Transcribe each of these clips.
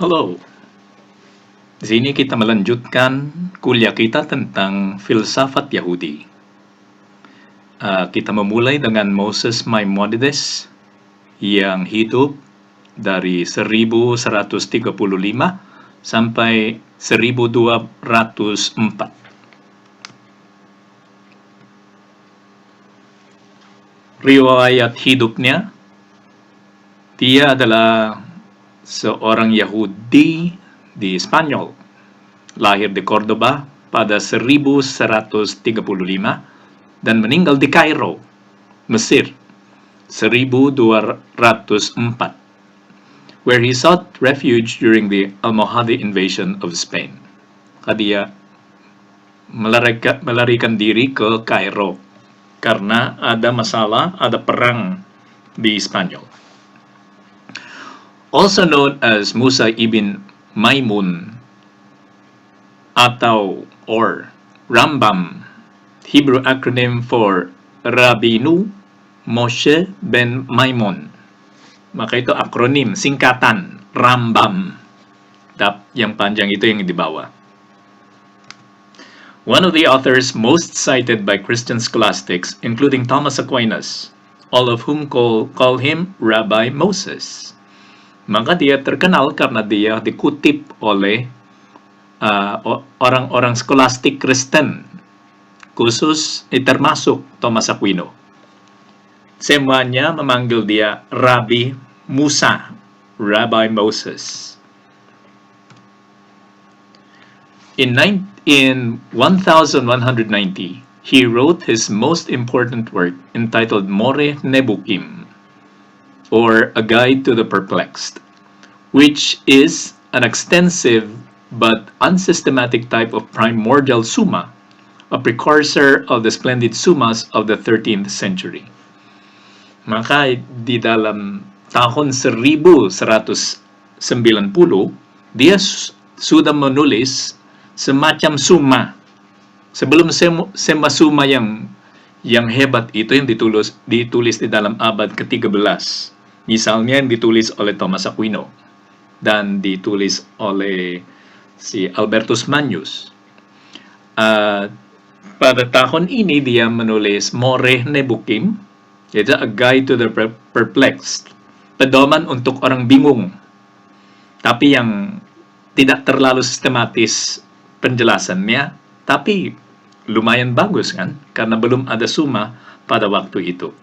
Halo, di sini kita melanjutkan kuliah kita tentang filsafat Yahudi. Kita memulai dengan Moses Maimonides yang hidup dari 1135 sampai 1204. Riwayat hidupnya, dia adalah seorang Yahudi di Spanyol, lahir di Cordoba pada 1135 dan meninggal di Kairo, Mesir, 1204, where he sought refuge during the Almohade invasion of Spain. Dia melarikan diri ke Kairo karena ada masalah, ada perang di Spanyol. Also known as Musa ibn Maimun or Rambam, Hebrew acronym for Rabinu Moshe ben Maimon. Maka itu akronim, singkatan, Rambam. Yang panjang itu yang di bawah. One of the authors most cited by Christian scholastics, including Thomas Aquinas, all of whom call him Rabbi Moses. Maka dia terkenal karena dia dikutip oleh orang-orang skolastik Kristen, termasuk Thomas Aquino. Semuanya memanggil dia Rabbi Musa, Rabbi Moses. In 1190, he wrote his most important work entitled More Nebuchim, or A Guide to the Perplexed, which is an extensive but unsystematic type of primordial summa, a precursor of the splendid summas of the 13th century. Maka di dalam tahun 1190, dia sudah menulis semacam summa. Sebelum summa yang hebat itu yang ditulis di dalam abad ke-13. Misalnya yang ditulis oleh Thomas Aquino dan ditulis oleh si Albertus Magnus. Pada tahun ini dia menulis More Nebuchim, yaitu A Guide to the Perplexed, pedoman untuk orang bingung, tapi yang tidak terlalu sistematis penjelasannya, tapi lumayan bagus kan, karena belum ada summa pada waktu itu.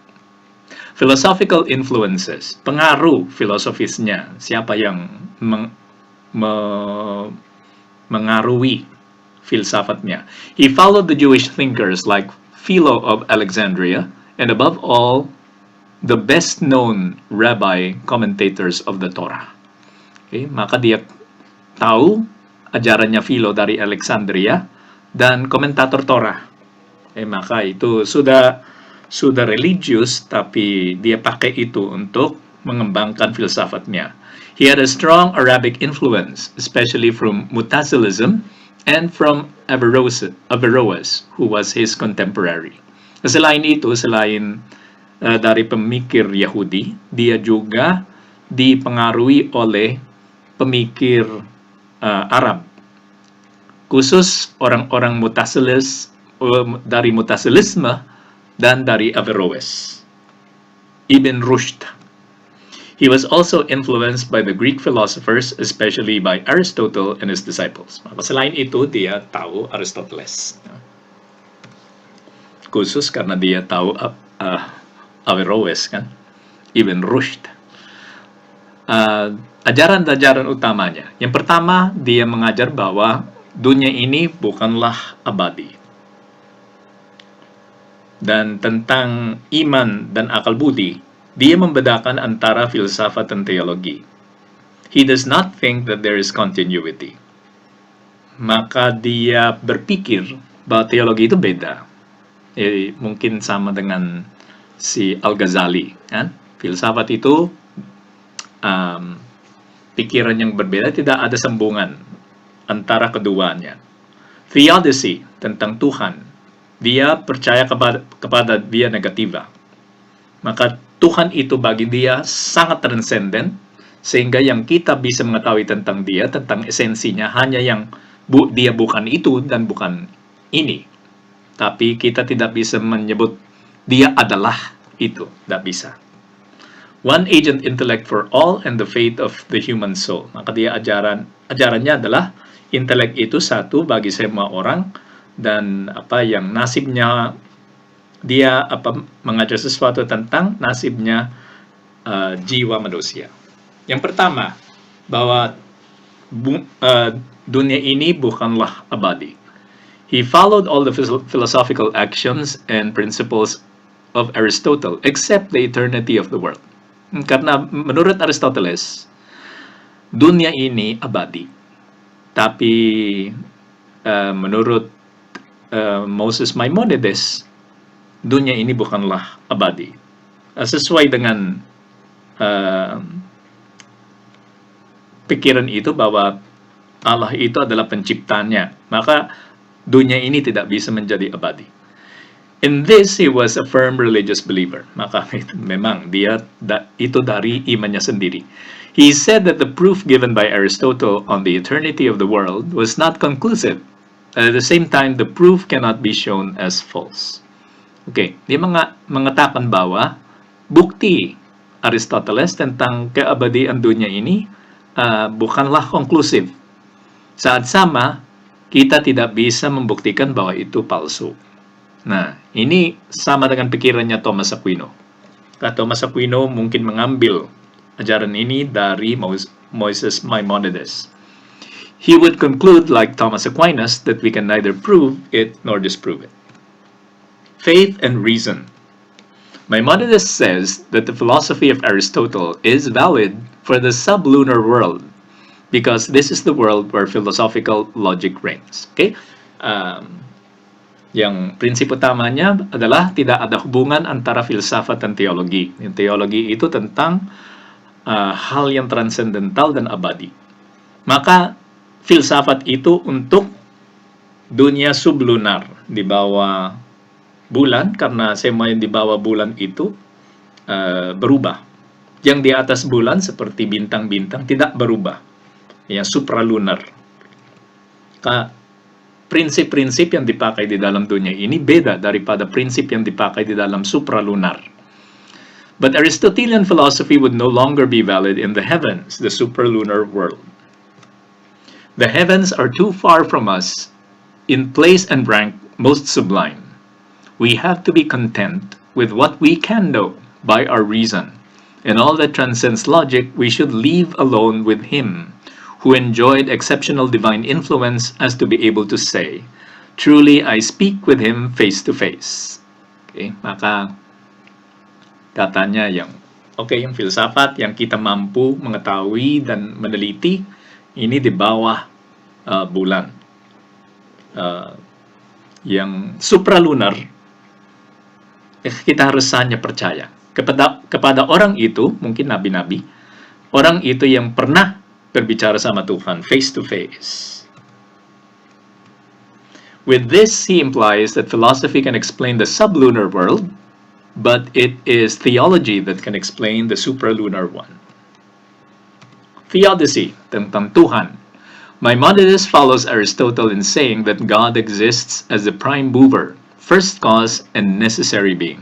Philosophical influences, pengaruh filosofisnya, siapa yang mengaruhi filsafatnya. He followed the Jewish thinkers like Philo of Alexandria, and above all, the best-known rabbi commentators of the Torah. Okay, maka dia tahu ajarannya Philo dari Alexandria dan komentator Torah. Maka itu sudah religius, tapi dia pakai itu untuk mengembangkan filsafatnya. He had a strong Arabic influence, especially from Mutazilism and from Averroes, who was his contemporary. Selain itu, dari pemikir Yahudi, dia juga dipengaruhi oleh pemikir Arab, khusus orang-orang dari Mutazilisme dan dari Averroes. Ibn Rushd. He was also influenced by the Greek philosophers, especially by Aristotle and his disciples. Selain itu, dia tahu Aristoteles, khusus karena dia tahu Averroes kan, Ibn Rushd. Ajaran-ajaran utamanya. Yang pertama, dia mengajar bahwa dunia ini bukanlah abadi. Dan tentang iman dan akal budi, dia membedakan antara filsafat dan teologi. He does not think that there is continuity. Maka dia berpikir bahwa teologi itu beda. Mungkin sama dengan si Al-Ghazali, kan? Filsafat itu pikiran yang berbeda, tidak ada sambungan antara keduanya. Theodicy, tentang Tuhan, dia percaya kepada dia negativa. Maka Tuhan itu bagi dia sangat transenden, Sehingga yang kita bisa mengetahui tentang dia, tentang esensinya, hanya yang dia bukan itu dan bukan ini. Tapi kita tidak bisa menyebut dia adalah itu. Tidak bisa. One agent intellect for all and the fate of the human soul. Maka dia ajarannya adalah intelek itu satu bagi semua orang, dan apa yang nasibnya dia mengajar sesuatu tentang nasibnya jiwa manusia. Yang pertama, bahwa dunia ini bukanlah abadi. He followed all the philosophical actions and principles of Aristotle except the eternity of the world. Karena menurut Aristoteles, dunia ini abadi. Tapi menurut Moses Maimonides, dunia ini bukanlah abadi. Sesuai dengan pikiran itu bahwa Allah itu adalah penciptanya, maka dunia ini tidak bisa menjadi abadi. In this, he was a firm religious believer. Maka memang dia itu dari imannya sendiri. He said that the proof given by Aristotle on the eternity of the world was not conclusive. At the same time, the proof cannot be shown as false. Okay, dia mengatakan bahwa bukti Aristoteles tentang keabadian dunia ini bukanlah konklusif. Saat sama, kita tidak bisa membuktikan bahwa itu palsu. Nah, ini sama dengan pikirannya Thomas Aquino. Thomas Aquino mungkin mengambil ajaran ini dari Moses Maimonides. He would conclude, like Thomas Aquinas, that we can neither prove it nor disprove it. Faith and reason. Maimonides says that the philosophy of Aristotle is valid for the sublunar world because this is the world where philosophical logic reigns. Okay? Yang prinsip utamanya adalah tidak ada hubungan antara filsafat dan teologi. Teologi itu tentang hal yang transendental dan abadi. Maka filsafat itu untuk dunia sublunar, di bawah bulan, karena semua yang di bawah bulan itu berubah. Yang di atas bulan seperti bintang-bintang tidak berubah. Yang supralunar. Prinsip-prinsip yang dipakai di dalam dunia ini beda daripada prinsip yang dipakai di dalam supralunar. But Aristotelian philosophy would no longer be valid in the heavens, the supralunar world. The heavens are too far from us, in place and rank most sublime. We have to be content with what we can know by our reason, and all that transcends logic we should leave alone with him who enjoyed exceptional divine influence as to be able to say, truly I speak with him face to face. Okay, maka katanya yung filsafat yang kita mampu mengetahui dan meneliti, ini di bawah bulan. Yang supralunar, kita harus hanya percaya kepada orang itu, mungkin nabi-nabi, orang itu yang pernah berbicara sama Tuhan face to face. With this, he implies that philosophy can explain the sublunar world, but it is theology that can explain the supralunar one. Theodicy, tentang Tuhan. Maimonides follows Aristotle in saying that God exists as the prime mover, first cause, and necessary being.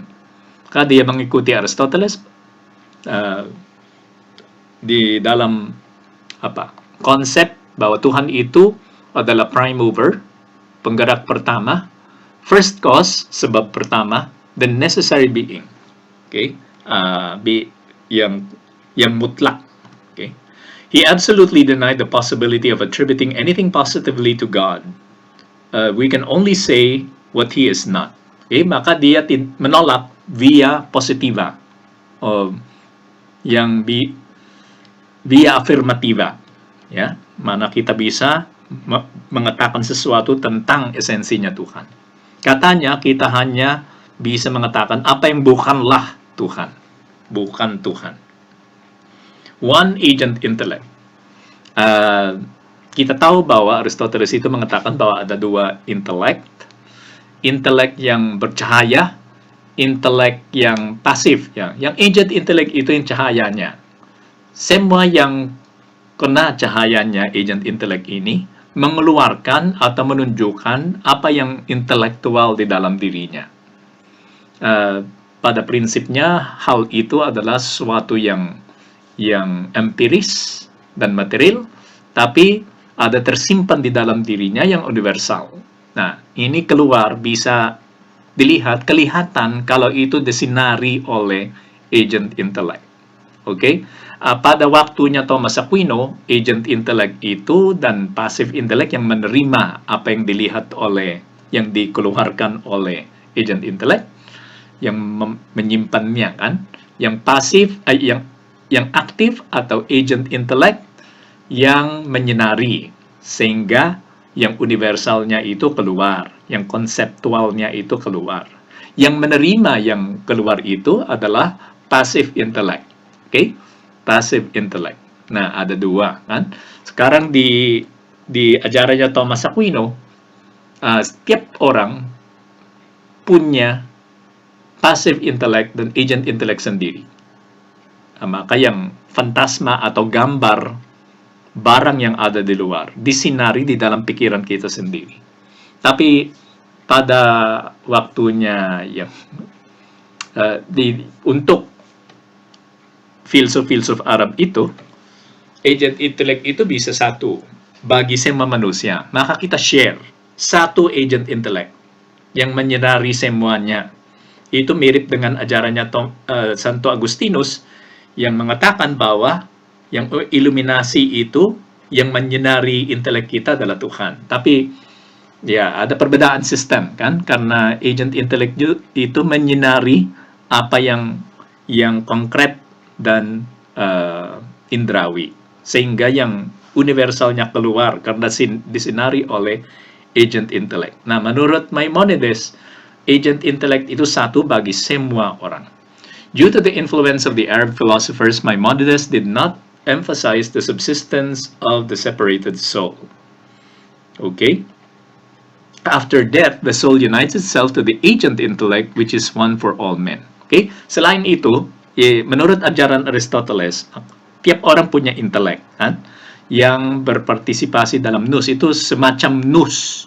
Kaya dia mengikuti Aristoteles di dalam konsep bahwa Tuhan itu adalah prime mover, penggerak pertama, first cause, sebab pertama, the necessary being. Okay? Yang mutlak. Okay? He absolutely denied the possibility of attributing anything positively to God. We can only say what he is not. Okay? Maka dia menolak via positiva, yang via afirmativa, ya, mana kita bisa mengatakan sesuatu tentang esensinya Tuhan. Katanya kita hanya bisa mengatakan apa yang bukanlah Tuhan, bukan Tuhan. One agent intellect. Kita tahu bahwa Aristoteles itu mengatakan bahwa ada dua intelek yang bercahaya, intelek yang pasif, ya. Yang agent intellect itu yang cahayanya. semua yang kena cahayanya agent intelek ini mengeluarkan atau menunjukkan apa yang intelektual di dalam dirinya. Pada prinsipnya hal itu adalah sesuatu yang empiris dan material, tapi ada tersimpan di dalam dirinya yang universal. Nah, ini keluar bisa kelihatan kalau itu disinari oleh agent intelek. Oke? Pada waktunya Thomas Aquino, agent intelek itu dan passive intellect yang menerima apa yang dilihat oleh, yang dikeluarkan oleh agent intelek, yang menyimpannya kan, yang pasif, yang aktif atau agent intellect yang menyinari, sehingga yang universalnya itu keluar, yang konseptualnya itu keluar. Yang menerima yang keluar itu adalah passive intellect. Oke? Passive intellect. Nah, ada dua kan. Sekarang di ajarannya Thomas Aquino, setiap orang punya passive intellect dan agent intellect sendiri. Maka yang fantasma atau gambar barang yang ada di luar disinari di dalam pikiran kita sendiri. Tapi pada waktunya yang untuk filsuf-filsuf Arab itu, agent intelek itu bisa satu bagi semua manusia. Maka kita share satu agent intelek yang menyinari semuanya. Itu mirip dengan ajarannya Santo Agustinus yang mengatakan bahwa yang iluminasi itu yang menyinari intelek kita adalah Tuhan. Tapi ya ada perbedaan sistem kan, karena agent intelek itu menyinari apa yang konkret dan indrawi, sehingga yang universalnya keluar karena disinari oleh agent intelek. Nah, menurut Maimonides, agent intelek itu satu bagi semua orang. Due to the influence of the Arab philosophers, Maimonides did not emphasize the subsistence of the separated soul. Okay? After death, the soul unites itself to the agent intellect, which is one for all men. Okay? Selain itu, menurut ajaran Aristoteles, tiap orang punya intelek, kan? Yang berpartisipasi dalam nous. Itu semacam nous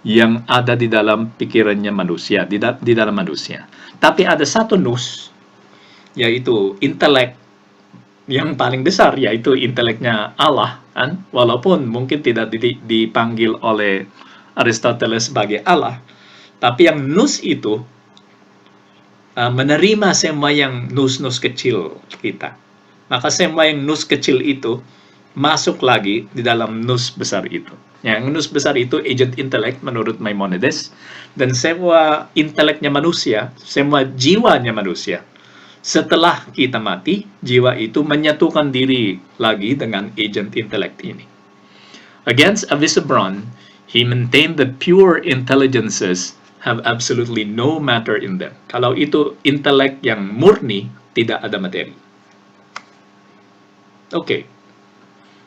yang ada di dalam pikirannya manusia, di dalam manusia. Tapi ada satu nous, yaitu intelek yang paling besar, yaitu inteleknya Allah, kan? Walaupun mungkin tidak dipanggil oleh Aristoteles sebagai Allah, tapi yang nous itu menerima semua yang nous-nous kecil kita. Maka semua yang nous kecil itu masuk lagi di dalam nous besar itu. Yang nous besar itu agent intellect menurut Maimonides, dan semua inteleknya manusia, semua jiwanya manusia. Setelah kita mati, jiwa itu menyatukan diri lagi dengan agent intellect ini. Against Avicenna, he maintained that pure intelligences have absolutely no matter in them. Kalau itu intelek yang murni, tidak ada materi. Oke.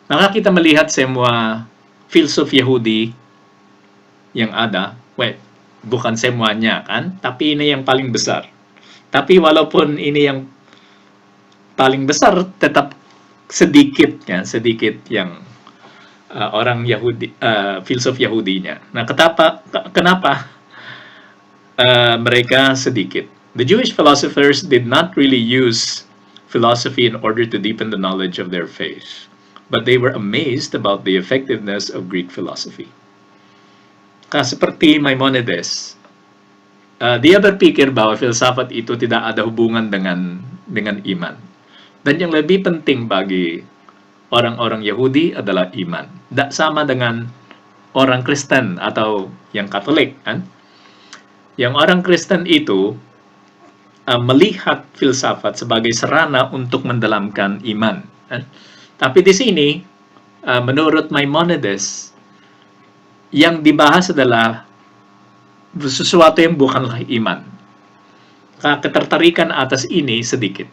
Maka kita melihat semua filsuf Yahudi yang ada, bukan semuanya kan, tapi ini yang paling besar. Tapi walaupun ini yang paling besar, tetap sedikit yang orang Yahudi, filsuf Yahudinya. Nah, kenapa mereka sedikit? The Jewish philosophers did not really use philosophy in order to deepen the knowledge of their faith, but they were amazed about the effectiveness of Greek philosophy. Seperti Maimonides, dia berpikir bahwa filsafat itu tidak ada hubungan dengan iman. Dan yang lebih penting bagi orang-orang Yahudi adalah iman. Tidak sama dengan orang Kristen atau yang Katolik, kan? Yang orang Kristen itu melihat filsafat sebagai sarana untuk mendalamkan iman, kan? Tapi di sini, menurut Maimonides, yang dibahas adalah sesuatu yang bukanlah iman. Ketertarikan atas ini sedikit.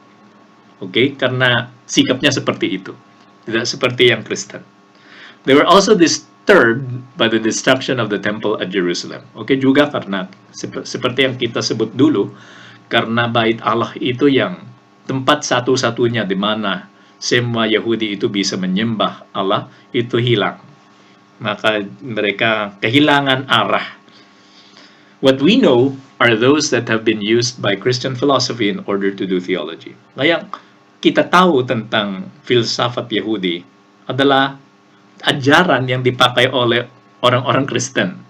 Oke, karena sikapnya seperti itu. Tidak seperti yang Kristen. They were also disturbed by the destruction of the temple at Jerusalem. Oke, juga karena seperti yang kita sebut dulu, karena bait Allah itu yang tempat satu-satunya di mana semua Yahudi itu bisa menyembah Allah, itu hilang. Maka mereka kehilangan arah. What we know are those that have been used by Christian philosophy in order to do theology. Kaya kita tahu tentang filsafat Yahudi adalah ajaran yang dipakai oleh orang-orang Kristen.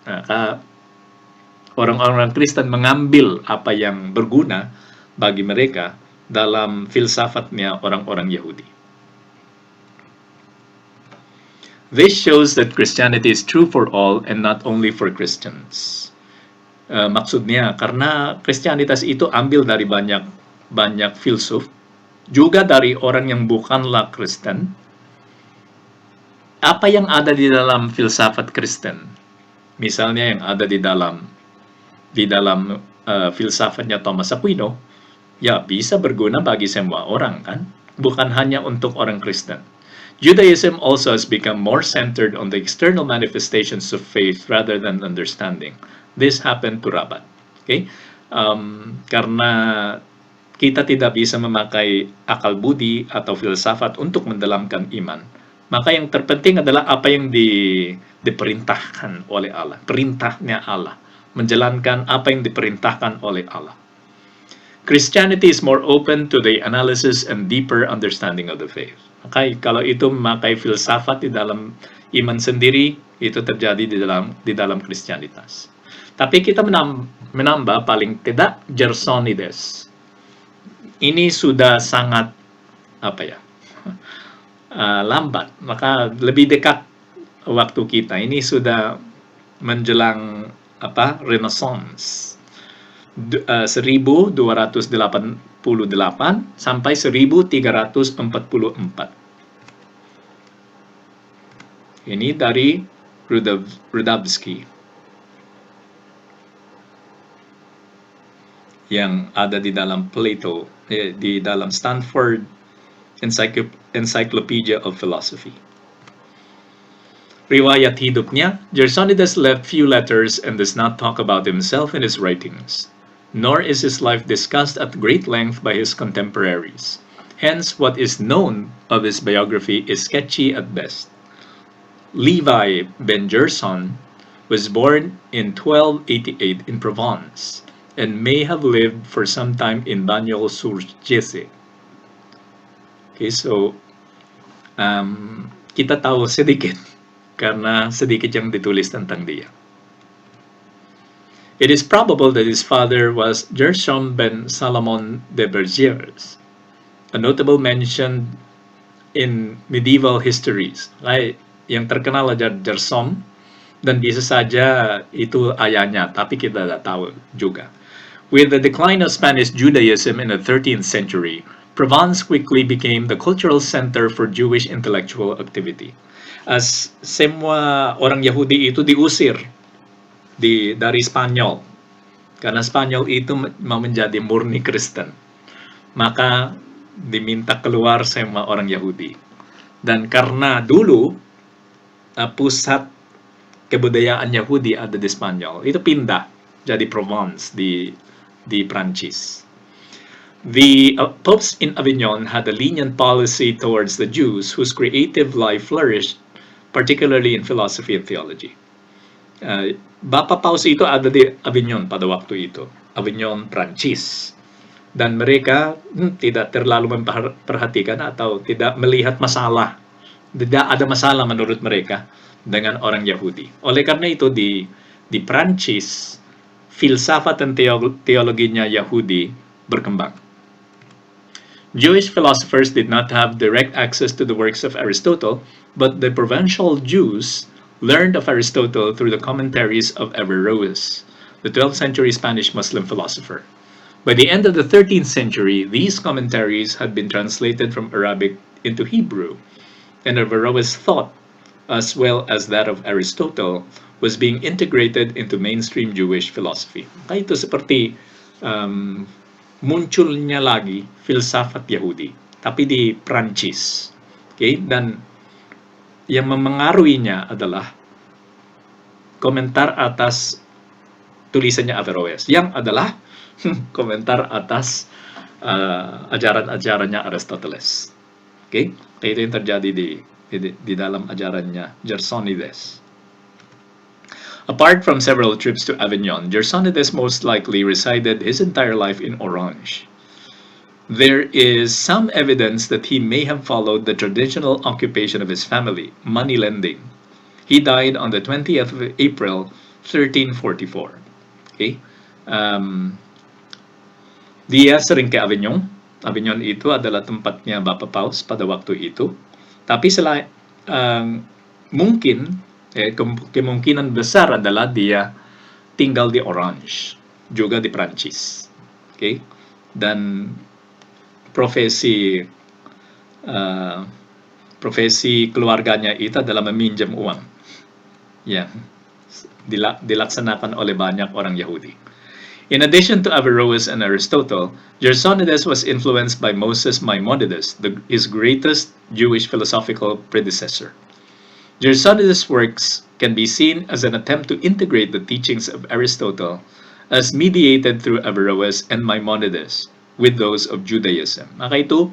Maka orang-orang Kristen mengambil apa yang berguna bagi mereka dalam filsafatnya orang-orang Yahudi. This shows that Christianity is true for all and not only for Christians. Maksudnya karena Kristianitas itu ambil dari banyak filsuf, juga dari orang yang bukanlah Kristen. Apa yang ada di dalam filsafat Kristen, misalnya yang ada di dalam filsafatnya Thomas Aquino, ya bisa berguna bagi semua orang kan, bukan hanya untuk orang Kristen. Judaism also has become more centered on the external manifestations of faith rather than understanding. This happened to Rabat. Okay? Karena kita tidak bisa memakai akal budi atau filsafat untuk mendalamkan iman, maka yang terpenting adalah apa yang diperintahkan oleh Allah, perintahnya Allah, menjalankan apa yang diperintahkan oleh Allah. Christianity is more open to the analysis and deeper understanding of the faith. Okay, kalau itu memakai filsafat di dalam iman sendiri, itu terjadi di dalam Kristianitas. Tapi kita menambah paling tidak Gersonides. Ini sudah sangat lambat, maka lebih dekat waktu kita. Ini sudah menjelang Renaissance. 1288 sampai 1344. Ini dari Rudabsky yang ada di dalam Plato, di dalam Stanford Encyclopedia of Philosophy. Riwayat hidupnya, Gersonides left few letters and does not talk about himself in his writings, nor is his life discussed at great length by his contemporaries. Hence, what is known of his biography is sketchy at best. Levi ben Gerson was born in 1288 in Provence and may have lived for some time in Bagnols-sur-Gesse. Okay, so kita tahu sedikit karena sedikit yang ditulis tentang dia. It is probable that his father was Gershom ben Salomon de Bergers, a notable mention in medieval histories. Yang terkenal adalah Gershom, dan bisa saja itu ayahnya, tapi kita tidak tahu juga. With the decline of Spanish Judaism in the 13th century, Provence quickly became the cultural center for Jewish intellectual activity. As semua orang Yahudi itu diusir dari Spanyol, karena Spanyol itu mau menjadi murni Kristen, maka diminta keluar semua orang Yahudi. Dan karena dulu pusat kebudayaan Yahudi ada di Spanyol, itu pindah jadi Provence di Prancis. The popes in Avignon had a lenient policy towards the Jews whose creative life flourished, particularly in philosophy and theology. Bapak Paus itu ada di Avignon pada waktu itu, Avignon, Prancis. Dan mereka tidak terlalu memperhatikan atau tidak melihat masalah. Tidak ada masalah menurut mereka dengan orang Yahudi. Oleh karena itu di Prancis, filsafat dan teologinya Yahudi berkembang. Jewish philosophers did not have direct access to the works of Aristotle, but the provincial Jews learned of Aristotle through the commentaries of Averroes, the 12th century Spanish Muslim philosopher. By the end of the 13th century, these commentaries had been translated from Arabic into Hebrew, and Averroes' thought, as well as that of Aristotle, was being integrated into mainstream Jewish philosophy. Kaya ito seperti munculnya lagi filsafat Yahudi, tapi di Prancis. Okay? Dan yang memengaruhinya adalah komentar atas tulisannya Averroes, yang adalah komentar atas ajaran-ajarannya Aristoteles. Okay? Kaya ito yung terjadi di dalam ajarannya Gersonides. Apart from several trips to Avignon, Gersonides most likely resided his entire life in Orange. There is some evidence that he may have followed the traditional occupation of his family, money lending. He died on the 20th of April, 1344. Okay? Dia sering ke Avignon. Avignon itu adalah tempatnya Bapak Paus pada waktu itu. Tapi mungkin, kemungkinan besar adalah dia tinggal di Orange, juga di Prancis. Okay? Dan profesi keluarganya itu adalah meminjam uang. Ya, dilaksanakan oleh banyak orang Yahudi. In addition to Averroes and Aristotle, Gersonides was influenced by Moses Maimonides, his greatest Jewish philosophical predecessor. Gersonides' works can be seen as an attempt to integrate the teachings of Aristotle as mediated through Averroes and Maimonides with those of Judaism. Maka itu,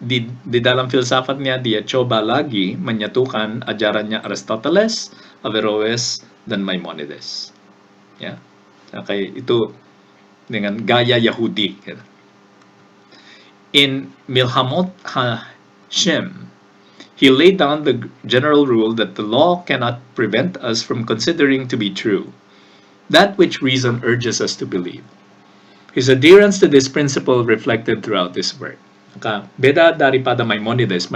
di dalam filsafat niya, dia coba lagi menyatukan ajarannya Aristoteles, Averroes, dan Maimonides. Ya. Okay, itu dengan gaya Yahudi. In Milhamot HaShem, he laid down the general rule that the law cannot prevent us from considering to be true that which reason urges us to believe. His adherence to this principle reflected throughout this work. Maka, beda daripada Maimonides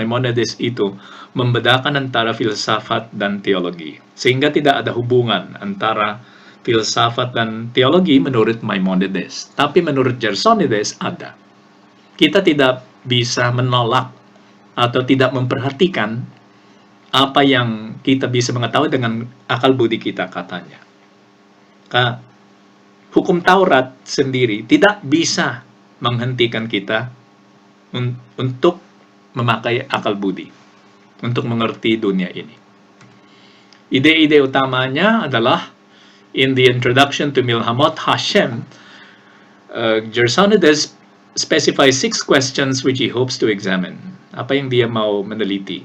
itu membedakan antara filsafat dan teologi, sehingga tidak ada hubungan antara filsafat dan teologi menurut Maimonides. Tapi menurut Gersonides ada. Kita tidak bisa menolak atau tidak memperhatikan apa yang kita bisa mengetahui dengan akal budi kita, katanya. Hukum Taurat sendiri tidak bisa menghentikan kita untuk memakai akal budi, untuk mengerti dunia ini. Ide-ide utamanya adalah in the introduction to Milhamot HaShem, Gersonides specifies 6 questions which he hopes to examine. Apa yang dia mau meneliti?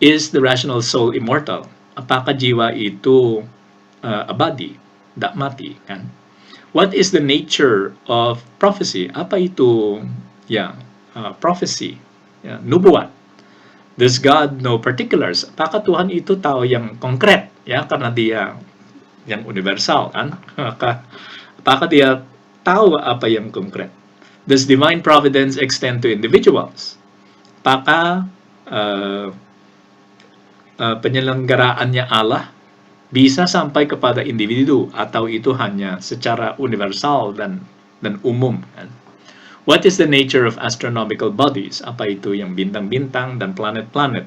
Is the rational soul immortal? Apakah jiwa itu abadi, tidak mati? Kan? What is the nature of prophecy? Apa itu prophecy? Nubuat. Does God know particulars? Apakah Tuhan itu tahu yang konkret? Ya, karena dia yang universal, kan? Apakah dia tahu apa yang konkret? Does divine providence extend to individuals? Apakah penyelenggaraannya Allah bisa sampai kepada individu atau itu hanya secara universal dan umum? Kan? What is the nature of astronomical bodies? Apa itu yang bintang-bintang dan planet-planet?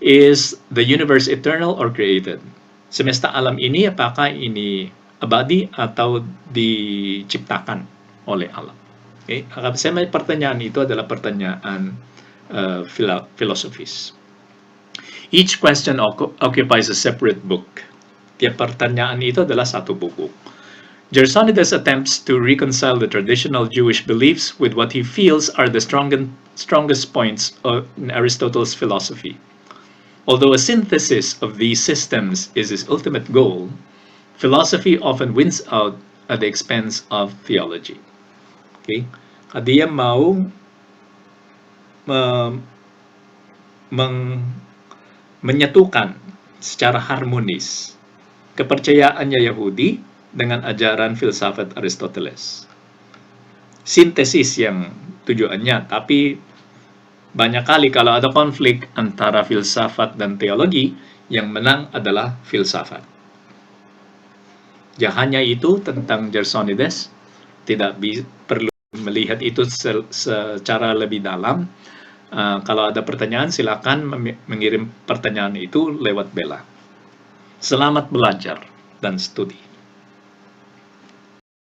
Is the universe eternal or created? Semesta alam ini apakah ini abadi atau diciptakan oleh Allah? Okay? Pertanyaan itu adalah pertanyaan filosofis. Each question occupies a separate book. Tiap pertanyaan itu adalah satu buku. Gersonides attempts to reconcile the traditional Jewish beliefs with what he feels are the strongest points in Aristotle's philosophy. Although a synthesis of these systems is his ultimate goal, philosophy often wins out at the expense of theology. Okay? Dia mau menyatukan secara harmonis kepercayaannya Yahudi dengan ajaran filsafat Aristoteles. Sintesis yang tujuannya, tapi banyak kali kalau ada konflik antara filsafat dan teologi, yang menang adalah filsafat. Ya, hanya itu tentang Gersonides, tidak perlu melihat itu secara lebih dalam. Kalau ada pertanyaan, silakan mengirim pertanyaan itu lewat Bella. Selamat belajar dan studi.